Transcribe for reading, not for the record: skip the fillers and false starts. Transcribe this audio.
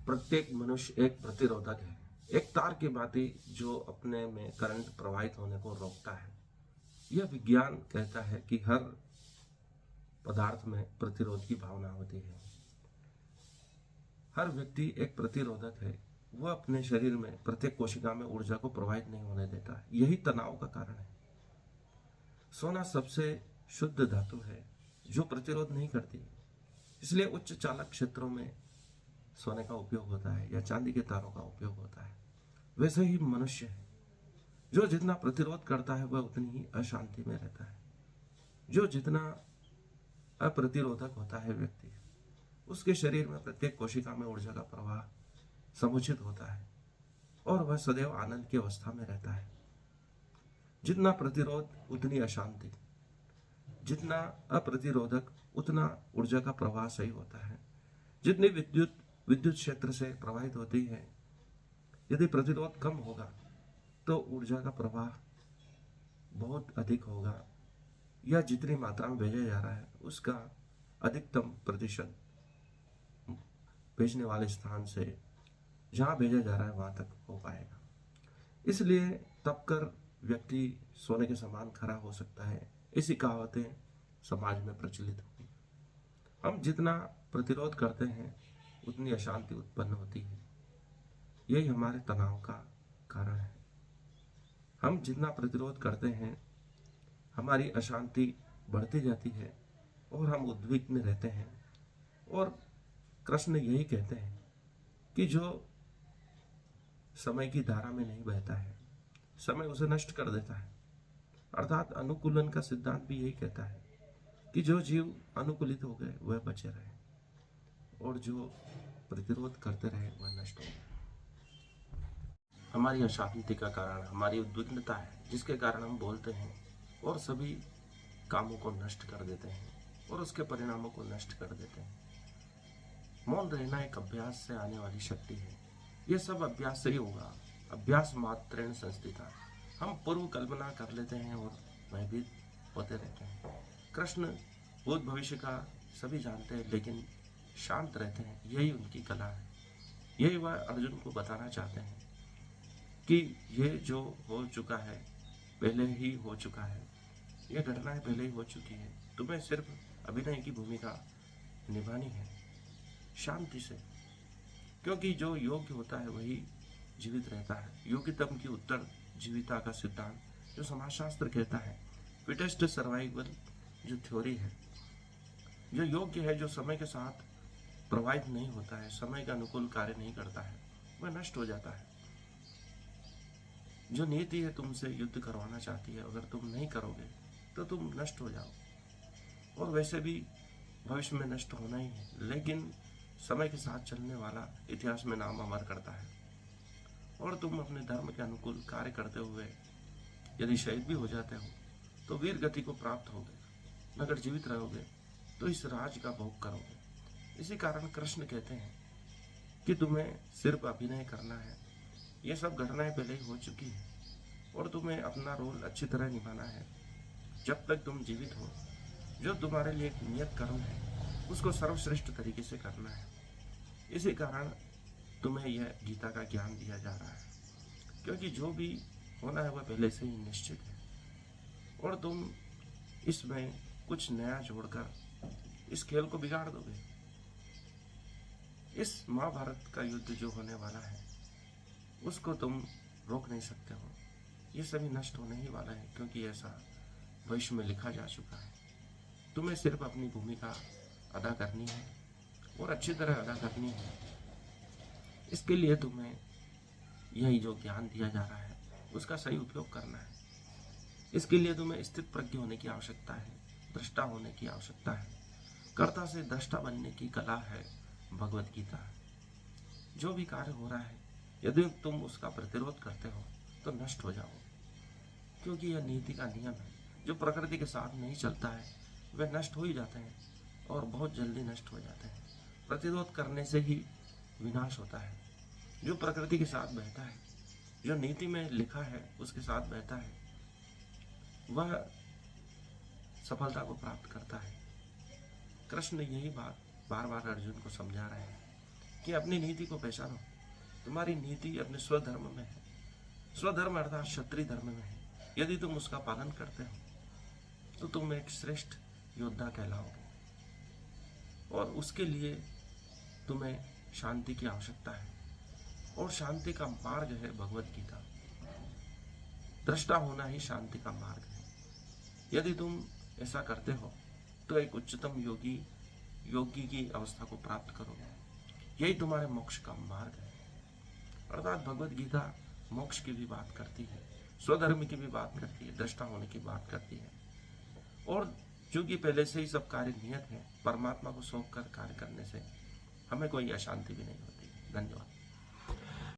प्रत्येक मनुष्य एक प्रतिरोधक है, एक तार की भांति जो अपने में करंट प्रवाहित होने को रोकता है। यह विज्ञान कहता है कि हर पदार्थ में प्रतिरोध की भावना होती है। हर व्यक्ति एक प्रतिरोधक है। वह अपने शरीर में प्रत्येक कोशिका में ऊर्जा को प्रवाहित नहीं होने देता है। यही तनाव का कारण है। सोना सबसे शुद्ध धातु है जो प्रतिरोध नहीं करती, इसलिए उच्च चालक क्षेत्रों में सोने का उपयोग होता है या चांदी के तारों का उपयोग होता है। वैसे ही मनुष्य है, जो जितना प्रतिरोध करता है वह उतनी ही अशांति में रहता है। जो जितना अप्रतिरोधक होता है व्यक्ति, उसके शरीर में प्रत्येक कोशिका में ऊर्जा का प्रवाह समुचित होता है और वह सदैव आनंद की अवस्था में रहता है। जितना प्रतिरोध उतनी अशांति, जितना अप्रतिरोधक उतना ऊर्जा का प्रवाह सही होता है। जितनी विद्युत क्षेत्र से प्रवाहित होती है, यदि प्रतिरोध कम होगा तो ऊर्जा का प्रवाह बहुत अधिक होगा, या जितनी मात्रा में भेजा जा रहा है उसका अधिकतम प्रतिशत भेजने वाले स्थान से जहां भेजा जा रहा है वहां तक हो पाएगा। इसलिए तब कर व्यक्ति सोने के समान खरा हो सकता है। ऐसी कहावतें समाज में प्रचलित होगी। हम जितना प्रतिरोध करते हैं उतनी अशांति उत्पन्न होती है। यही हमारे तनाव का कारण है। हम जितना प्रतिरोध करते हैं हमारी अशांति बढ़ती जाती है और हम उद्विग्न रहते हैं। और कृष्ण यही कहते हैं कि जो समय की धारा में नहीं बहता है, समय उसे नष्ट कर देता है। अर्थात अनुकूलन का सिद्धांत भी यही कहता है कि जो जीव अनुकूलित हो गए वह बचे रहे और जो प्रतिरोध करते रहे वह नष्ट हो गए। हमारी अशांति का कारण हमारी उद्विग्नता है, जिसके कारण हम बोलते हैं और सभी कामों को नष्ट कर देते हैं और उसके परिणामों को नष्ट कर देते हैं। मौन रहना एक अभ्यास से आने वाली शक्ति है। यह सब अभ्यास से ही होगा। अभ्यास मात्रेण संस्थिता। हम पूर्व कल्पना कर लेते हैं और भयभीत होते रहते हैं। कृष्ण भूत भविष्य का सभी जानते हैं, लेकिन शांत रहते हैं। यही उनकी कला है। यही वह अर्जुन को बताना चाहते हैं कि ये जो हो चुका है पहले ही हो चुका है, यह घटनाएं पहले ही हो चुकी है। तुम्हें सिर्फ अभिनय की भूमिका निभानी है शांति से, क्योंकि जो योग्य होता है वही जीवित रहता है। योग्यतम की उत्तर जीविता का सिद्धांत जो समाजशास्त्र कहता है, फिटेस्ट सर्वाइवल जो थ्योरी है, जो योग्य है, जो समय के साथ प्रवाहित नहीं होता है, समय के अनुकूल कार्य नहीं करता है, वह नष्ट हो जाता है। जो नीति है तुमसे युद्ध करवाना चाहती है, अगर तुम नहीं करोगे तो तुम नष्ट हो जाओ। और वैसे भी भविष्य में नष्ट होना ही है, लेकिन समय के साथ चलने वाला इतिहास में नाम अमर करता है। और तुम अपने धर्म के अनुकूल कार्य करते हुए यदि शहीद भी हो जाते हो तो वीर गति को प्राप्त होगे। अगर जीवित रहोगे तो इस राज का भोग करोगे। इसी कारण कृष्ण कहते हैं कि तुम्हें सिर्फ अभिनय करना है। ये सब घटनाएं पहले ही हो चुकी है और तुम्हें अपना रोल अच्छी तरह निभाना है। जब तक तुम जीवित हो, जो तुम्हारे लिए एक नियत कर्म है उसको सर्वश्रेष्ठ तरीके से करना है। इसी कारण तुम्हें यह गीता का ज्ञान दिया जा रहा है, क्योंकि जो भी होना है वह पहले से ही निश्चित है और तुम इसमें कुछ नया जोड़कर इस खेल को बिगाड़ दोगे। इस महाभारत का युद्ध जो होने वाला है उसको तुम रोक नहीं सकते हो। ये सभी नष्ट होने ही वाला है, क्योंकि ऐसा भविष्य में लिखा जा चुका है। तुम्हें सिर्फ अपनी भूमिका अदा करनी है और अच्छी तरह अदा करनी है। इसके लिए तुम्हें यही जो ज्ञान दिया जा रहा है उसका सही उपयोग करना है। इसके लिए तुम्हें स्थित प्रज्ञ होने की आवश्यकता है, दृष्टा होने की आवश्यकता है। कर्ता से दृष्टा बनने की कला है भगवत गीता। जो भी कार्य हो रहा है यदि तुम उसका प्रतिरोध करते हो तो नष्ट हो जाओ, क्योंकि यह नीति का नियम है। जो प्रकृति के साथ नहीं चलता है वह नष्ट हो ही जाते हैं और बहुत जल्दी नष्ट हो जाते हैं। प्रतिरोध करने से ही विनाश होता है। जो प्रकृति के साथ बहता है, जो नीति में लिखा है उसके साथ बहता है, वह सफलता को प्राप्त करता है। कृष्ण यही बात बार बार अर्जुन को समझा रहे हैं कि अपनी नीति को पहचानो। तुम्हारी नीति अपने स्वधर्म में है। स्वधर्म अर्थात क्षत्रिय धर्म में है। यदि तुम उसका पालन करते हो तो तुम एक श्रेष्ठ योद्धा कहलाओगे, और उसके लिए तुम्हें शांति की आवश्यकता है, और शांति का मार्ग है भगवत गीता। दृष्टा होना ही शांति का मार्ग है। यदि तुम ऐसा करते हो तो एक उच्चतम योगी की अवस्था को प्राप्त करोगे। यही तुम्हारे मोक्ष का मार्ग है। अर्थात भगवत गीता मोक्ष की भी बात करती है, स्वधर्म की भी बात करती है, दृष्टा होने की बात करती है। और चूंकि पहले से ही सब कार्य नियत है, परमात्मा को सौंप कर कार्य करने से हमें कोई अशांति भी नहीं होती। धन्यवाद।